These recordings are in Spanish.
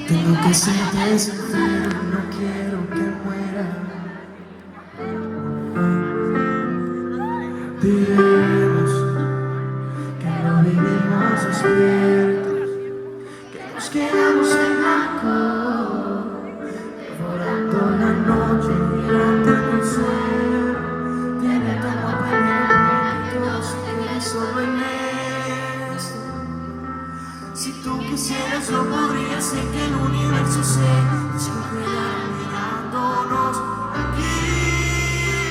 Tengo que serte sincero, no quiero que muera. Diremos que no vivimos despiertos, que nos quedamos en blanco, devorando la noche mirando el cielo. Tiene todo pendiente, todo se queda solo en esto. Si tú quisieras lo podrías, sé que el universo se descongelará mirándonos aquí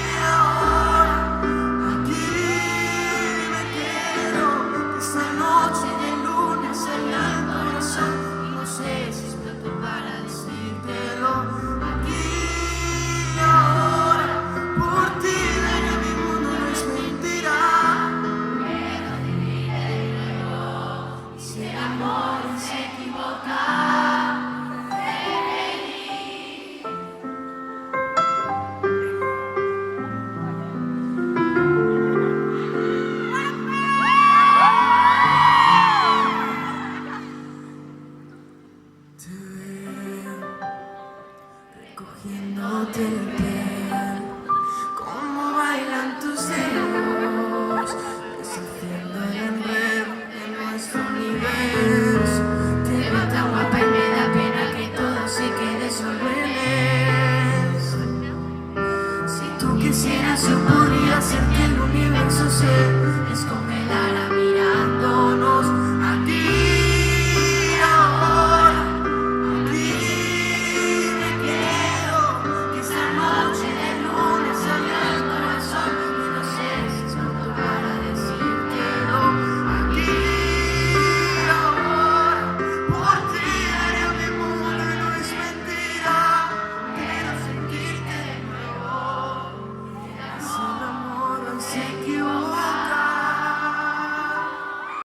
y ahora. Aquí me quedo, que esta noche de luna salga el corazón. No sé si es pronto para decírtelo. Aquí y ahora, por ti daría mi mundo, no es mentira. Pero divídelo, si el amor se equivoca. Te veo recogiéndote